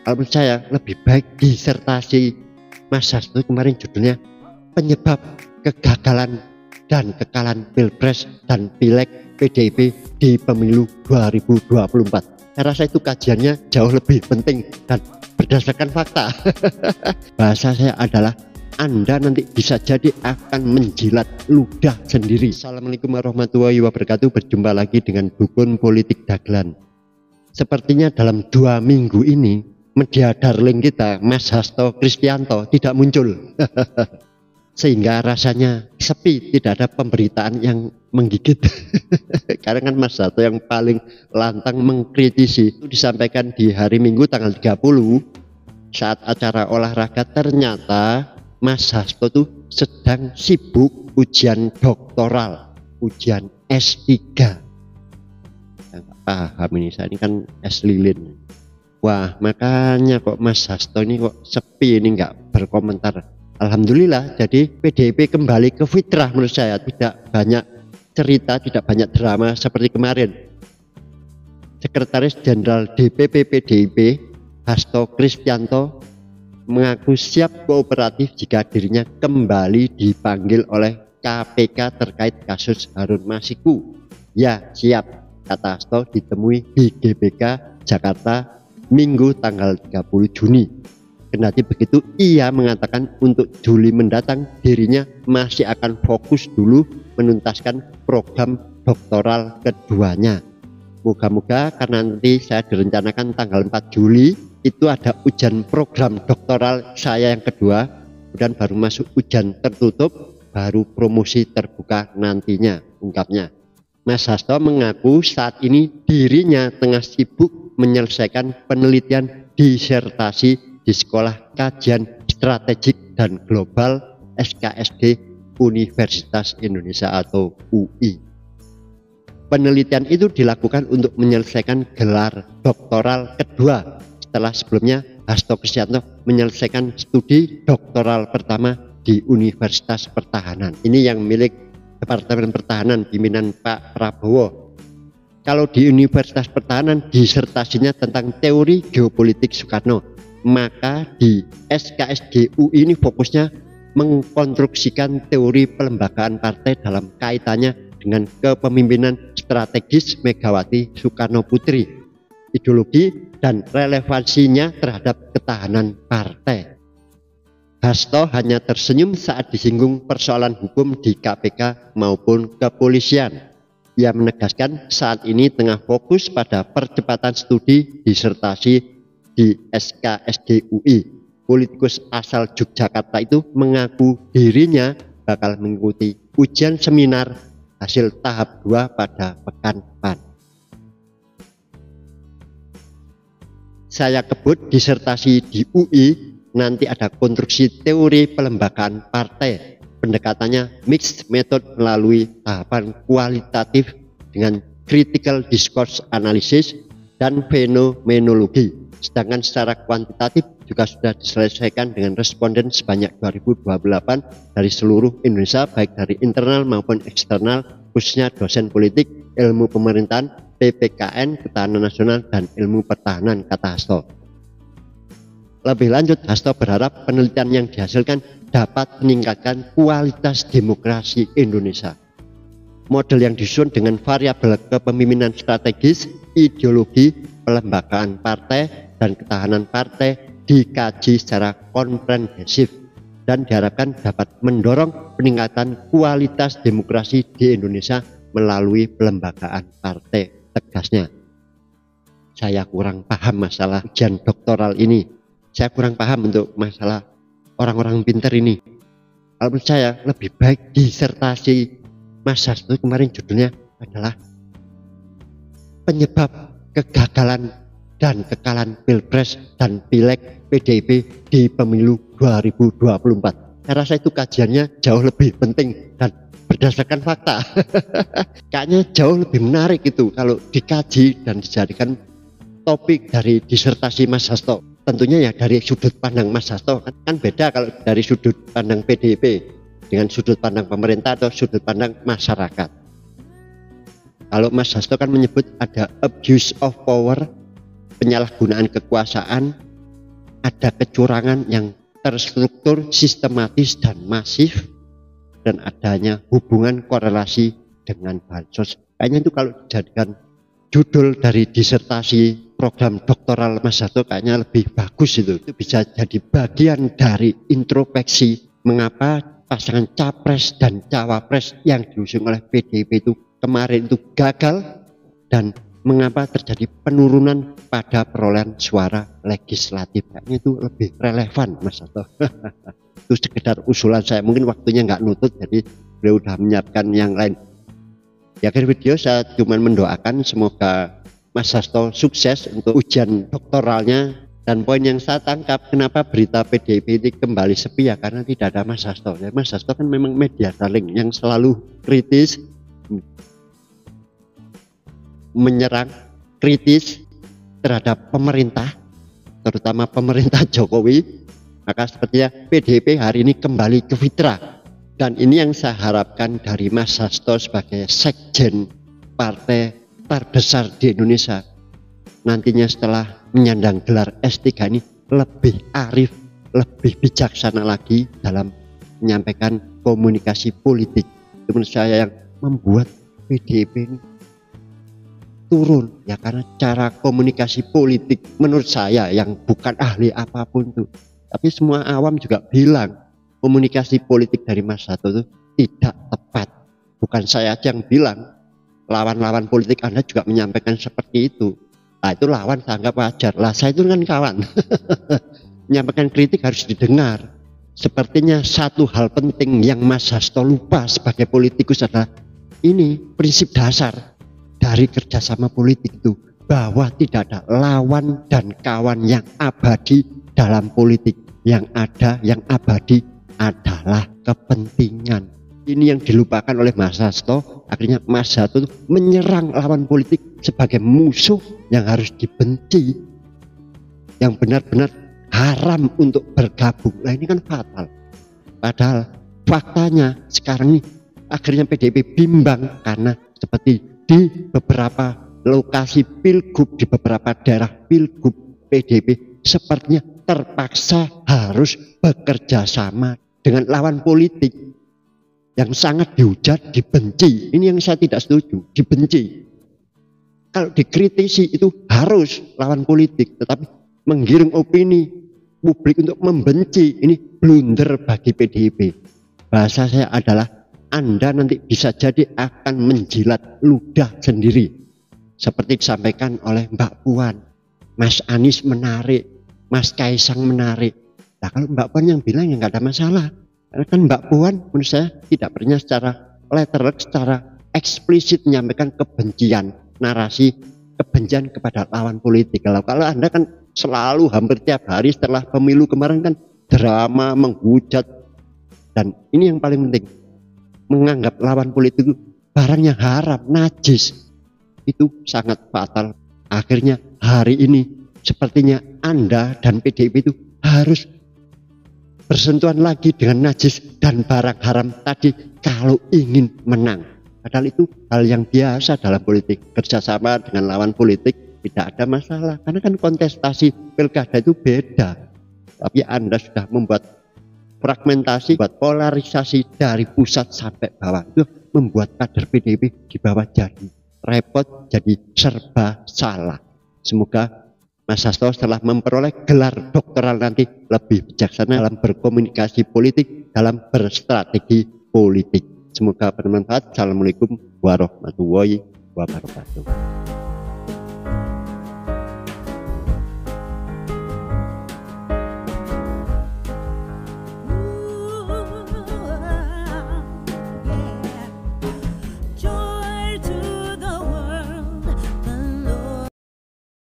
Kalau menurut saya lebih baik disertasi Mas Hasto kemarin judulnya penyebab kegagalan dan kekalahan Pilpres dan Pileg PDIP di pemilu 2024. Saya rasa itu kajiannya jauh lebih penting dan berdasarkan fakta. Bahasa saya adalah Anda nanti bisa jadi akan menjilat ludah sendiri. Assalamualaikum warahmatullahi wabarakatuh. Berjumpa lagi dengan Dukun Politik Dagelan. Sepertinya dalam 2 minggu ini media darling kita Mas Hasto Kristianto tidak muncul. Sehingga rasanya sepi, tidak ada pemberitaan yang menggigit. Karena kan Mas Hasto yang paling lantang mengkritisi itu disampaikan di hari Minggu tanggal 30 saat acara olahraga. Ternyata Mas Hasto tuh sedang sibuk ujian doktoral, ujian S3. Saya nggak paham ini, saya ini kan S lilin. Wah, makanya kok Mas Hasto ini kok sepi, ini nggak berkomentar. Alhamdulillah, jadi PDIP kembali ke fitrah menurut saya. Tidak banyak cerita, tidak banyak drama seperti kemarin. Sekretaris Jenderal DPP PDIP Hasto Kristianto mengaku siap kooperatif jika dirinya kembali dipanggil oleh KPK terkait kasus Harun Masiku. Ya, siap, kata Hasto ditemui di GBK Jakarta Minggu tanggal 30 Juni. Kendati begitu, ia mengatakan untuk Juli mendatang dirinya masih akan fokus dulu menuntaskan program doktoral keduanya. Moga-moga karena nanti saya direncanakan tanggal 4 Juli itu ada ujian program doktoral saya yang kedua, kemudian baru masuk ujian tertutup, baru promosi terbuka nantinya, ungkapnya. Mas Hasto mengaku saat ini dirinya tengah sibuk menyelesaikan penelitian disertasi di Sekolah Kajian Strategik dan Global SKSD Universitas Indonesia atau UI. Penelitian itu dilakukan untuk menyelesaikan gelar doktoral kedua setelah sebelumnya Hasto Kristianto menyelesaikan studi doktoral pertama di Universitas Pertahanan. Ini yang milik Departemen Pertahanan pimpinan Pak Prabowo. Kalau di Universitas Pertahanan disertasinya tentang teori geopolitik Soekarno, maka di SKSD UI ini fokusnya mengkonstruksikan teori pelembagaan partai dalam kaitannya dengan kepemimpinan strategis Megawati Soekarno Putri, ideologi dan relevansinya terhadap ketahanan partai. Hasto hanya tersenyum saat disinggung persoalan hukum di KPK maupun kepolisian. Ia menegaskan saat ini tengah fokus pada percepatan studi disertasi di SKSD UI. Politikus asal Yogyakarta itu mengaku dirinya bakal mengikuti ujian seminar hasil tahap 2 pada pekan depan. Saya kebut disertasi di UI, nanti ada konstruksi teori pelembagaan partai. Pendekatannya mixed method melalui tahapan kualitatif dengan critical discourse analysis dan fenomenologi. Sedangkan secara kuantitatif juga sudah diselesaikan dengan responden sebanyak 2028 dari seluruh Indonesia, baik dari internal maupun eksternal, khususnya dosen politik, ilmu pemerintahan, PPKN, ketahanan nasional, dan ilmu pertahanan, kata Hasto. Lebih lanjut, Hasto berharap penelitian yang dihasilkan dapat meningkatkan kualitas demokrasi Indonesia. Model yang disusun dengan variabel kepemimpinan strategis, ideologi, pelembagaan partai, dan ketahanan partai dikaji secara komprehensif dan diharapkan dapat mendorong peningkatan kualitas demokrasi di Indonesia melalui pelembagaan partai, tegasnya. Saya kurang paham masalah ujian doktoral ini. Saya kurang paham untuk masalah orang-orang pintar ini. Kalau menurut saya lebih baik disertasi Mas Hasto kemarin judulnya adalah penyebab kegagalan dan kekalahan Pilpres dan Pileg PDIP di pemilu 2024. Saya rasa itu kajiannya jauh lebih penting dan berdasarkan fakta. Kayaknya jauh lebih menarik itu kalau dikaji dan dijadikan topik dari disertasi Mas Hasto. Tentunya ya dari sudut pandang Mas Hasto kan beda kalau dari sudut pandang PDIP dengan sudut pandang pemerintah atau sudut pandang masyarakat. Kalau Mas Hasto kan menyebut ada abuse of power, penyalahgunaan kekuasaan, ada kecurangan yang terstruktur, sistematis dan masif, dan adanya hubungan korelasi dengan bansos. Kayaknya itu kalau dijadikan judul dari disertasi program doktoral Mas Hasto kayaknya lebih bagus itu. Itu bisa jadi bagian dari introspeksi mengapa pasangan capres dan cawapres yang diusung oleh PDIP itu kemarin itu gagal dan mengapa terjadi penurunan pada perolehan suara legislatif. Kayaknya itu lebih relevan Mas Hasto. Itu sekedar usulan saya, mungkin waktunya nggak nutut jadi beliau udah menyiapkan yang lain. Di akhir video saya cuma mendoakan semoga Mas Hasto sukses untuk ujian doktoralnya. Dan poin yang saya tangkap kenapa berita PDIP ini kembali sepi ya karena tidak ada Mas Hasto. Ya, Mas Hasto kan memang media darling yang selalu kritis, menyerang, kritis terhadap pemerintah, terutama pemerintah Jokowi. Maka sepertinya PDIP hari ini kembali ke fitrah. Dan ini yang saya harapkan dari Mas Hasto sebagai sekjen partai terbesar di Indonesia. Nantinya setelah menyandang gelar S3 ini lebih arif, lebih bijaksana lagi dalam menyampaikan komunikasi politik. Itu menurut saya yang membuat PDIP ini turun ya, karena cara komunikasi politik menurut saya yang bukan ahli apapun tuh, tapi semua awam juga bilang komunikasi politik dari Mas Hasto itu tidak tepat. Bukan saya aja yang bilang, lawan-lawan politik Anda juga menyampaikan seperti itu. Nah itu lawan saya anggap wajar lah, saya itu kan kawan. Menyampaikan kritik harus didengar. Sepertinya satu hal penting yang Mas Hasto lupa sebagai politikus adalah ini prinsip dasar dari kerjasama politik itu, bahwa tidak ada lawan dan kawan yang abadi dalam politik. Yang ada yang abadi adalah kepentingan. Ini yang dilupakan oleh Mas Hasto. Akhirnya Mas Hasto menyerang lawan politik sebagai musuh yang harus dibenci, yang benar-benar haram untuk bergabung. Nah ini kan fatal. Padahal faktanya sekarang ini akhirnya PDIP bimbang karena seperti di beberapa lokasi pilgub, di beberapa daerah pilgub, PDIP sepertinya terpaksa harus bekerja sama dengan lawan politik yang sangat dihujat, dibenci. Ini yang saya tidak setuju, dibenci. Kalau dikritisi itu harus lawan politik, tetapi menggiring opini publik untuk membenci, ini blunder bagi PDIP. Bahasa saya adalah Anda nanti bisa jadi akan menjilat ludah sendiri. Seperti disampaikan oleh Mbak Puan, Mas Anies menarik, Mas Kaisang menarik. Nah kalau Mbak Puan yang bilang ya nggak ada masalah. Karena kan Mbak Puan menurut saya tidak pernah secara letterlek, secara eksplisit menyampaikan kebencian, narasi kebencian kepada lawan politik. Kalau Anda kan selalu hampir tiap hari setelah pemilu kemarin kan drama, menghujat. Dan ini yang paling penting, menganggap lawan politik itu barang yang haram, najis. Itu sangat fatal. Akhirnya hari ini sepertinya Anda dan PDIP itu harus bersentuhan lagi dengan najis dan barang haram tadi kalau ingin menang. Padahal itu hal yang biasa dalam politik. Kerjasama dengan lawan politik tidak ada masalah. Karena kan kontestasi pilkada itu beda. Tapi Anda sudah membuat fragmentasi, buat polarisasi dari pusat sampai bawah. Itu membuat kader PDIP di bawah jadi repot, jadi serba salah. Semoga Mas Hasto setelah memperoleh gelar doktoral nanti lebih bijaksana dalam berkomunikasi politik, dalam berstrategi politik. Semoga bermanfaat. Assalamualaikum warahmatullahi wabarakatuh.